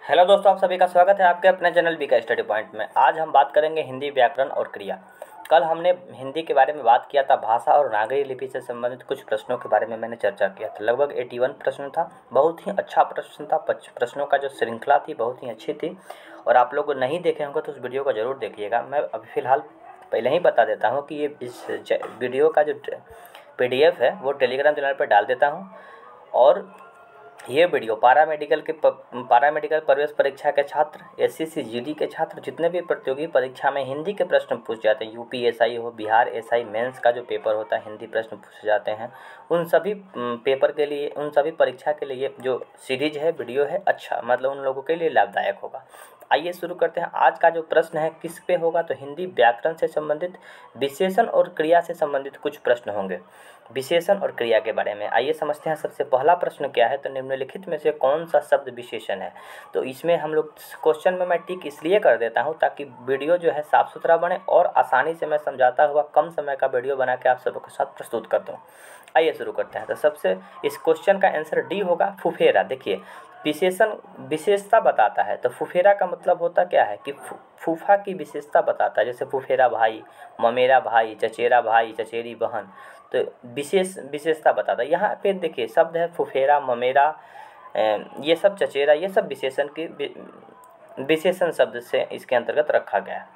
Hello दोस्तों, आप सभी का स्वागत है आपके अपने चैनल बी का स्टडी पॉइंट में। आज हम बात करेंगे हिंदी व्याकरण और क्रिया। कल हमने हिंदी के बारे में बात किया था। भाषा और नागरी लिपि से संबंधित कुछ प्रश्नों के बारे में मैंने चर्चा किया था। लगभग 81 प्रश्न था। बहुत ही अच्छा प्रश्न था। प्रश्नों का जो श्रृंखला थी बहुत ही अच्छी थी और आप लोग नहीं देखे होंगे तो उस वीडियो को ज़रूर देखिएगा। मैं अभी फ़िलहाल पहले ही बता देता हूँ कि ये इस वीडियो का जो PDF है वो टेलीग्राम चैनल पर डाल देता हूँ। और ये वीडियो पारामेडिकल प्रवेश परीक्षा के छात्र, SCC GD के छात्र, जितने भी प्रतियोगी परीक्षा में हिंदी के प्रश्न पूछ जाते हैं, UP SI हो, बिहार SI मेंस का जो पेपर होता है हिंदी प्रश्न पूछे जाते हैं, उन सभी पेपर के लिए, उन सभी परीक्षा के लिए जो सीरीज है, वीडियो है, अच्छा मतलब उन लोगों के लिए लाभदायक होगा। आइए शुरू करते हैं। आज का जो प्रश्न है किस पे होगा, तो हिंदी व्याकरण से संबंधित विशेषण और क्रिया से संबंधित कुछ प्रश्न होंगे, विशेषण और क्रिया के बारे में। आइए समझते हैं। सबसे पहला प्रश्न क्या है, तो निम्नलिखित में से कौन सा शब्द विशेषण है। तो इसमें हम लोग क्वेश्चन में मैं टिक इसलिए कर देता हूँ ताकि वीडियो जो है साफ़ सुथरा बने और आसानी से मैं समझाता हुआ कम समय का वीडियो बना के आप सबके साथ प्रस्तुत कर दूँ। आइए शुरू करते हैं। तो सबसे इस क्वेश्चन का आंसर डी होगा, फुफेरा। देखिए, विशेषण विशेषता बताता है तो फुफेरा का मतलब होता क्या है कि फूफा की विशेषता बताता है। जैसे फुफेरा भाई, ममेरा भाई, चचेरा भाई, चचेरी बहन, तो विशेषता बताता है। यहाँ पे देखिए शब्द है फुफेरा, ममेरा, ये सब, चचेरा, ये सब विशेषण शब्द से इसके अंतर्गत रखा गया है।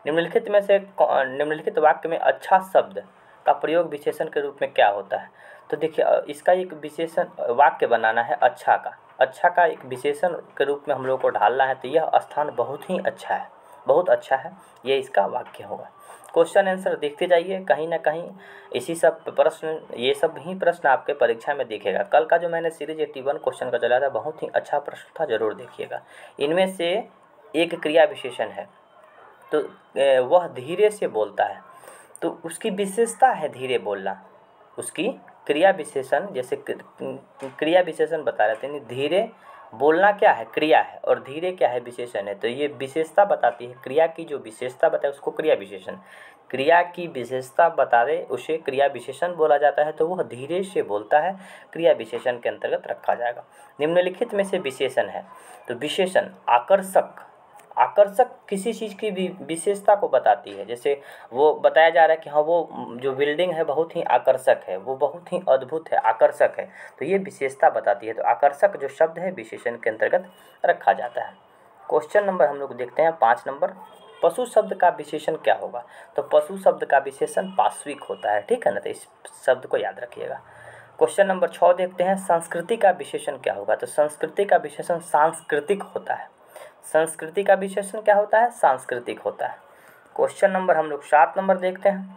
निम्नलिखित वाक्य में अच्छा शब्द का प्रयोग विशेषण के रूप में क्या होता है। तो देखिए, इसका एक विशेषण वाक्य बनाना है। अच्छा का एक विशेषण के रूप में हम लोग को ढालना है। तो यह स्थान बहुत ही अच्छा है, बहुत अच्छा है, ये इसका वाक्य होगा। क्वेश्चन आंसर देखते जाइए, कहीं ना कहीं इसी सब प्रश्न, ये सब ही प्रश्न आपके परीक्षा में दिखेगा। कल का जो मैंने सीरीज 81 क्वेश्चन का चला था, बहुत ही अच्छा प्रश्न था, जरूर देखिएगा। इनमें से एक क्रिया विशेषण है, तो वह धीरे से बोलता है, तो उसकी विशेषता है धीरे बोलना। उसकी क्रिया विशेषण, जैसे क्रिया विशेषण बता रहे थे, यानी धीरे बोलना क्या है, क्रिया है, और धीरे क्या है, विशेषण है। तो ये विशेषता बताती है, क्रिया की जो विशेषता बताए उसको क्रिया विशेषण, क्रिया की विशेषता बता दे उसे क्रिया विशेषण बोला जाता है। तो वह धीरे से बोलता है, क्रिया विशेषण के अंतर्गत रखा जाएगा। निम्नलिखित में से विशेषण है, तो विशेषण आकर्षक, आकर्षक किसी चीज़ की विशेषता को बताती है। जैसे वो बताया जा रहा है कि हाँ, वो जो बिल्डिंग है बहुत ही आकर्षक है, वो बहुत ही अद्भुत है, आकर्षक है, तो ये विशेषता बताती है। तो आकर्षक जो शब्द है विशेषण के अंतर्गत रखा जाता है। क्वेश्चन नंबर हम लोग देखते हैं 5 नंबर। पशु शब्द का विशेषण क्या होगा। तो पशु शब्द का विशेषण पाश्विक होता है, ठीक है ना, तो इस शब्द को याद रखिएगा। क्वेश्चन नंबर 6 देखते हैं, संस्कृति का विशेषण क्या होगा। तो संस्कृति का विशेषण सांस्कृतिक होता है। संस्कृति का विशेषण क्या होता है, सांस्कृतिक होता है। क्वेश्चन नंबर हम लोग 7 नंबर देखते हैं,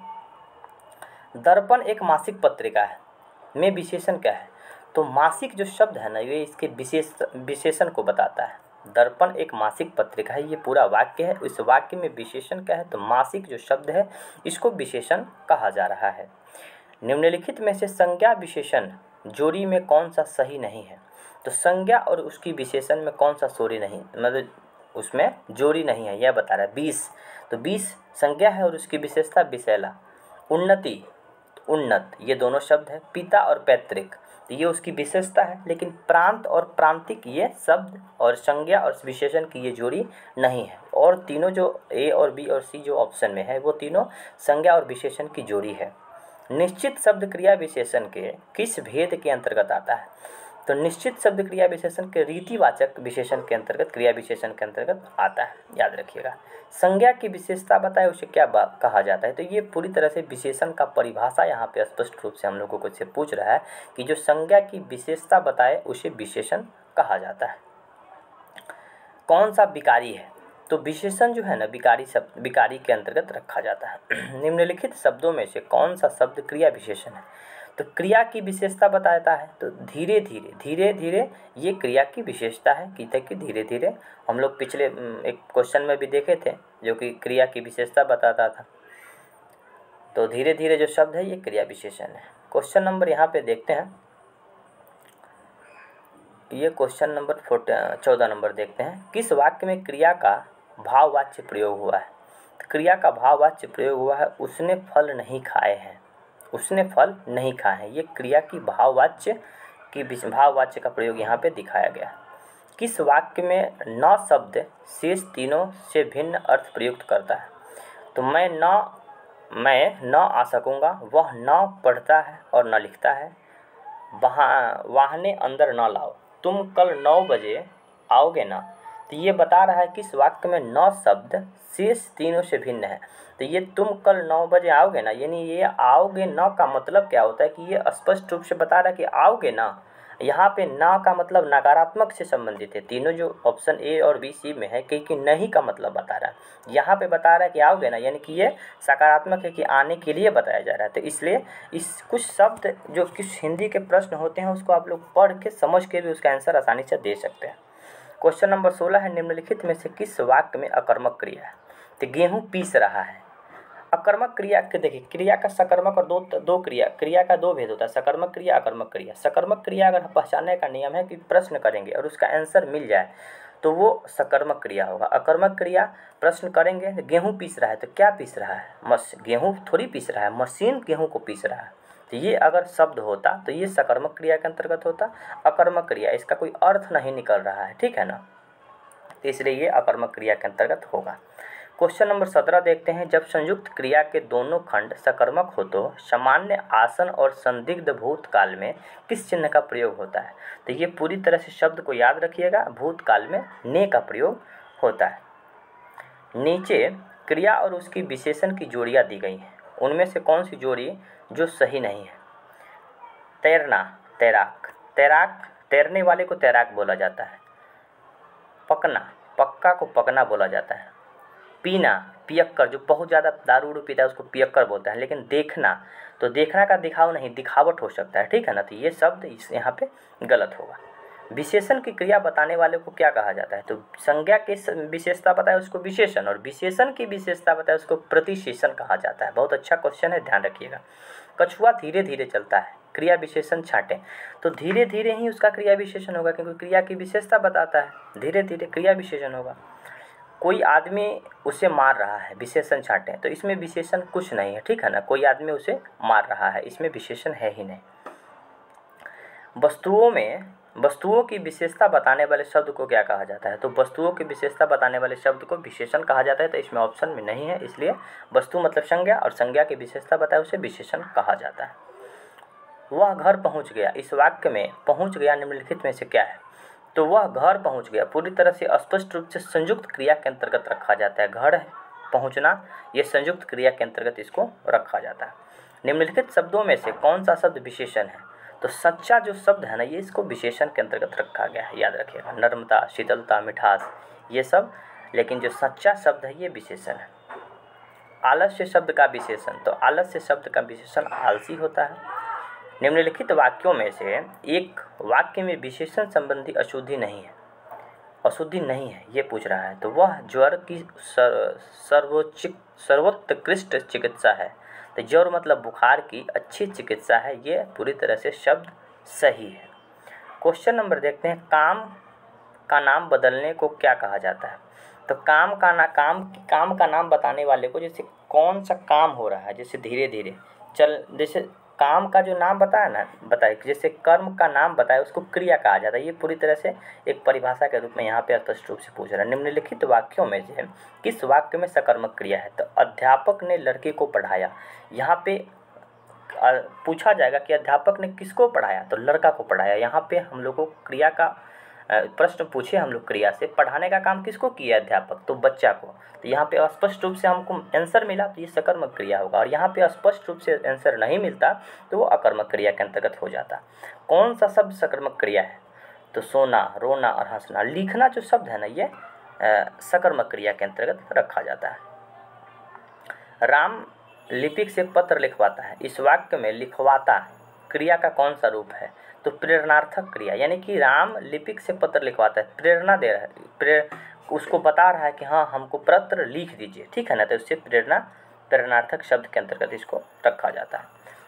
दर्पण एक मासिक पत्रिका है में विशेषण क्या है। तो मासिक जो शब्द है ना, ये इसके विशेषण को बताता है। दर्पण एक मासिक पत्रिका है, ये पूरा वाक्य है। इस वाक्य में विशेषण क्या है, तो मासिक जो शब्द है इसको विशेषण कहा जा रहा है। निम्नलिखित में से संज्ञा विशेषण जोड़ी में कौन सा सही नहीं है। तो संज्ञा और उसकी विशेषण में कौन सा जोड़ी नहीं, मतलब उसमें जोड़ी नहीं है, यह बता रहा है। 20, तो 20 संज्ञा है और उसकी विशेषता विषैला। उन्नति, उन्नत, ये दोनों शब्द है। पिता और पैतृक, तो ये उसकी विशेषता है। लेकिन प्रांत और प्रांतिक, ये शब्द और संज्ञा और विशेषण की ये जोड़ी नहीं है। और तीनों जो A और B और C जो ऑप्शन में है वो तीनों संज्ञा और विशेषण की जोड़ी है। निश्चित शब्द क्रिया विशेषण के किस भेद के अंतर्गत आता है। तो निश्चित शब्द क्रिया विशेषण के रीतिवाचक विशेषण के अंतर्गत, क्रिया विशेषण के अंतर्गत आता है, याद रखिएगा। संज्ञा की विशेषता बताए उसे क्या कहा जाता है। तो ये पूरी तरह से विशेषण का परिभाषा यहाँ पे स्पष्ट रूप से हम लोगों को से पूछ रहा है कि जो संज्ञा की विशेषता बताए उसे विशेषण कहा जाता है। कौन सा विकारी है। तो विशेषण जो है ना, विकारी शब्द विकारी के अंतर्गत रखा जाता है। निम्नलिखित शब्दों में से कौन सा शब्द क्रिया विशेषण है। तो क्रिया की विशेषता बताता है, तो धीरे धीरे, धीरे धीरे, ये क्रिया की विशेषता है कि धीरे धीरे। हम लोग पिछले एक क्वेश्चन में भी देखे थे जो कि क्रिया की विशेषता बताता था। तो धीरे धीरे जो शब्द है ये क्रिया विशेषण है। क्वेश्चन नंबर यहाँ पे देखते हैं, ये क्वेश्चन नंबर 14 नंबर देखते हैं, किस वाक्य में क्रिया का भाववाच्य प्रयोग हुआ है। क्रिया का भाववाच्य प्रयोग हुआ है, उसने फल नहीं खाए हैं, उसने फल नहीं खाए हैं। ये क्रिया की भाववाच्य का प्रयोग यहाँ पे दिखाया गया है। किस वाक्य में न शब्द शेष तीनों से भिन्न अर्थ प्रयुक्त करता है? तो मैं न आ सकूँगा, वह न पढ़ता है और न लिखता है, वाहने अंदर न लाओ, तुम कल 9 बजे आओगे ना। तो ये बता रहा है किस वाक्य में न शब्द शेष तीनों से भिन्न है। तो ये तुम कल 9 बजे आओगे ना, यानी ये आओगे न का मतलब क्या होता है कि ये स्पष्ट रूप से बता रहा है कि आओगे ना। यहाँ पे न का मतलब नकारात्मक से संबंधित है। तीनों जो ऑप्शन ए और बी सी में है क्योंकि नहीं का मतलब बता रहा है। यहाँ पे बता रहा है कि आओगे ना, यानी कि ये सकारात्मक है कि आने के लिए बताया जा रहा है। तो इसलिए इस कुछ शब्द जो कुछ हिंदी के प्रश्न होते हैं उसको आप लोग पढ़ के समझ के भी उसका आंसर आसानी से दे सकते हैं। क्वेश्चन नंबर 16 है, निम्नलिखित में से किस वाक्य में अकर्मक क्रिया है? तो गेहूँ पीस रहा है। अकर्मक क्रिया के देखिए, क्रिया का सकर्मक और दो क्रिया का दो भेद होता है, सकर्मक क्रिया, अकर्मक क्रिया। सकर्मक क्रिया अगर पहचानने का नियम है कि प्रश्न करेंगे और उसका आंसर मिल जाए तो वो सकर्मक क्रिया होगा। अकर्मक क्रिया, प्रश्न करेंगे गेहूँ पीस रहा है, तो क्या पीस रहा है? गेहूँ थोड़ी पीस रहा है, मशीन गेहूँ को पीस रहा है। तो ये अगर शब्द होता तो ये सकर्मक क्रिया के अंतर्गत होता। अकर्मक क्रिया, इसका कोई अर्थ नहीं निकल रहा है, ठीक है ना, तो इसलिए ये अकर्मक क्रिया के अंतर्गत होगा। क्वेश्चन नंबर 17 देखते हैं, जब संयुक्त क्रिया के दोनों खंड सकर्मक हो तो सामान्य आसन और संदिग्ध भूतकाल में किस चिन्ह का प्रयोग होता है? तो ये पूरी तरह से शब्द को याद रखिएगा, भूतकाल में ने का प्रयोग होता है। नीचे क्रिया और उसकी विशेषण की जोड़ियाँ दी गई हैं, उनमें से कौन सी जोड़ी जो सही नहीं है? तैरना, तैराक, तैरने वाले को तैराक बोला जाता है। पकना, पक्का को पकना बोला जाता है। पीना, पियक्कर, जो बहुत ज़्यादा दारू उरू पीता है उसको पियक्कर बोलता है। लेकिन देखना, तो देखना का दिखाव नहीं, दिखावट हो सकता है, ठीक है ना, तो ये शब्द यहाँ पे गलत होगा। विशेषण की क्रिया बताने वाले को क्या कहा जाता है? तो संज्ञा की विशेषता बताए उसको विशेषण, और विशेषण की विशेषता बताए उसको प्रतिशेषण कहा जाता है। बहुत अच्छा क्वेश्चन है, ध्यान रखिएगा। कछुआ धीरे धीरे चलता है, क्रिया विशेषण छाँटे, तो धीरे धीरे ही उसका क्रिया विशेषण होगा क्योंकि क्रिया की विशेषता बताता है, धीरे धीरे क्रिया विशेषण होगा। कोई आदमी उसे मार रहा है, विशेषण छाँटे, तो इसमें विशेषण कुछ नहीं है, ठीक है ना, कोई आदमी उसे मार रहा है, इसमें विशेषण है ही नहीं। वस्तुओं की विशेषता बताने वाले शब्द को क्या कहा जाता है? तो वस्तुओं की विशेषता बताने वाले शब्द को विशेषण कहा जाता है, तो इसमें ऑप्शन में नहीं है, इसलिए वस्तु मतलब संज्ञा और संज्ञा की विशेषता बताए उसे विशेषण कहा जाता है। वह घर पहुंच गया, इस वाक्य में पहुंच गया निम्नलिखित में से क्या है? तो वह घर पहुंच गया पूरी तरह से स्पष्ट रूप से संयुक्त क्रिया के अंतर्गत रखा जाता है। घर पहुंचना ये संयुक्त क्रिया के अंतर्गत इसको रखा जाता है। निम्नलिखित शब्दों में से कौन सा शब्द विशेषण है? तो सच्चा जो शब्द है ना, ये इसको विशेषण के अंतर्गत रखा गया है, याद रखिएगा। नर्मता, शीतलता, मिठास, ये सब, लेकिन जो सच्चा शब्द है ये विशेषण है। आलस्य शब्द का विशेषण, तो आलस्य शब्द का विशेषण आलसी होता है। निम्नलिखित वाक्यों में से एक वाक्य में विशेषण संबंधी अशुद्धि नहीं है, ये पूछ रहा है, तो वह ज्वर की सर्वोत्कृष्ट चिकित्सा है। तो ज्वर मतलब बुखार की अच्छी चिकित्सा है, ये पूरी तरह से शब्द सही है। क्वेश्चन नंबर देखते हैं, काम का नाम बदलने को क्या कहा जाता है? तो काम का नाम बताने वाले को, जैसे कौन सा काम हो रहा है, जैसे धीरे धीरे चल, जैसे काम का जो नाम बताए, जैसे कर्म का नाम बताए उसको क्रिया कहा जाता है। ये पूरी तरह से एक परिभाषा के रूप में यहाँ पे स्पष्ट रूप से पूछ रहा है। निम्नलिखित वाक्यों में से किस वाक्य में सकर्मक क्रिया है? तो अध्यापक ने लड़के को पढ़ाया, यहाँ पे पूछा जाएगा कि अध्यापक ने किसको पढ़ाया? तो लड़का को पढ़ाया। यहाँ पे हम लोग को क्रिया का प्रश्न पूछे हम लोग, क्रिया से पढ़ाने का काम किसको किया अध्यापक? तो बच्चा को। तो यहाँ पे स्पष्ट रूप से हमको आंसर मिला तो ये सकर्मक क्रिया होगा, और यहाँ पे स्पष्ट रूप से आंसर नहीं मिलता तो वो अकर्मक क्रिया के अंतर्गत हो जाता। कौन सा शब्द सकर्मक क्रिया है? तो सोना, रोना और हंसना। लिखना जो शब्द है ना, ये सकर्मक क्रिया के अंतर्गत रखा जाता है। राम लिपिक से पत्र लिखवाता है, इस वाक्य में लिखवाता क्रिया का कौन सा रूप है? तो प्रेरणार्थक क्रिया, यानी कि राम लिपिक से पत्र लिखवाता है, प्रेरणा दे रहा है, उसको बता रहा है कि हाँ हमको पत्र लिख दीजिए, ठीक है ना, तो उससे प्रेरणार्थक शब्द के अंतर्गत इसको रखा जाता है।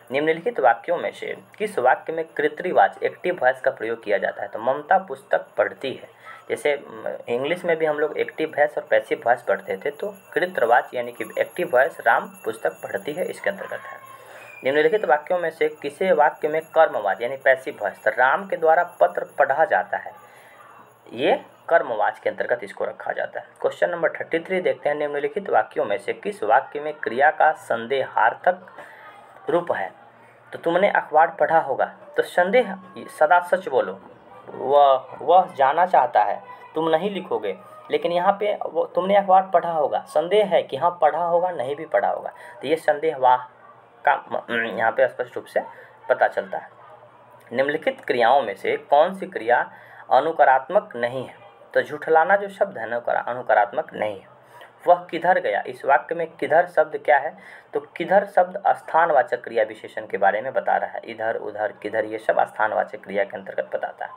निम्नलिखित वाक्यों में से किस वाक्य में कृतवाची एक्टिव वॉइस का प्रयोग किया जाता है? तो ममता पुस्तक पढ़ती है। जैसे इंग्लिश में भी हम लोग एक्टिव वॉइस और पैसिव वॉइस पढ़ते थे, तो कृतवाची यानी कि एक्टिव वॉइस राम पुस्तक पढ़ती है इसके अंतर्गत है। निम्नलिखित वाक्यों में से किसी वाक्य में कर्मवाची यानी पैसिव वॉइस, तो राम के द्वारा पत्र पढ़ा जाता है, ये कर्मवाच के अंतर्गत इसको रखा जाता है। क्वेश्चन नंबर 33 देखते हैं, निम्नलिखित वाक्यों में से किस वाक्य में क्रिया का संदेहार्थक रूप है। तो तुमने अखबार पढ़ा होगा, तो संदेह सदा सच बोलो, वह जाना चाहता है, तुम नहीं लिखोगे, लेकिन यहाँ पे वो तुमने अखबार पढ़ा होगा, संदेह है कि हाँ पढ़ा होगा नहीं भी पढ़ा होगा, तो ये संदेह वाह का यहाँ पे स्पष्ट रूप से पता चलता है। निम्नलिखित क्रियाओं में से कौन सी क्रिया अनुकरात्मक नहीं है। तो झूठलाना जो शब्द है अनुकरात्मक नहीं है। वह किधर गया, इस वाक्य में किधर शब्द क्या है, तो किधर शब्द स्थानवाचक क्रिया विशेषण के बारे में बता रहा है। इधर उधर किधर ये सब स्थानवाचक क्रिया के अंतर्गत बताता है।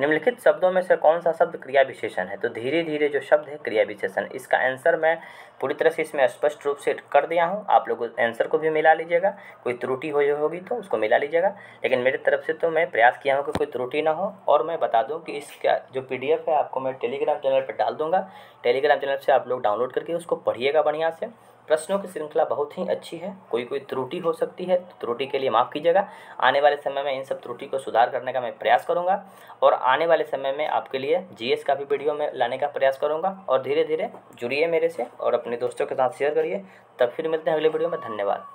निम्नलिखित शब्दों में से कौन सा शब्द क्रिया विशेषण है। तो धीरे धीरे जो शब्द है क्रिया विशेषण, इसका आंसर मैं पूरी तरह से इसमें स्पष्ट रूप से कर दिया हूँ। आप लोग आंसर को भी मिला लीजिएगा, कोई त्रुटि होगी तो उसको मिला लीजिएगा, लेकिन मेरी तरफ से तो मैं प्रयास किया हूँ कि कोई त्रुटि ना हो। और मैं बता दूँ कि इसका जो PDF है आपको मैं टेलीग्राम चैनल पर डाल दूँगा। टेलीग्राम चैनल से आप लोग डाउनलोड करके उसको पढ़िएगा बढ़िया से। प्रश्नों की श्रृंखला बहुत ही अच्छी है, कोई त्रुटि हो सकती है तो त्रुटि के लिए माफ़ कीजिएगा। आने वाले समय में इन सब त्रुटि को सुधार करने का मैं प्रयास करूंगा, और आने वाले समय में आपके लिए GS का भी वीडियो में लाने का प्रयास करूंगा। और धीरे धीरे जुड़िए मेरे से और अपने दोस्तों के साथ शेयर करिए। तब फिर मिलते हैं अगले वीडियो में। धन्यवाद।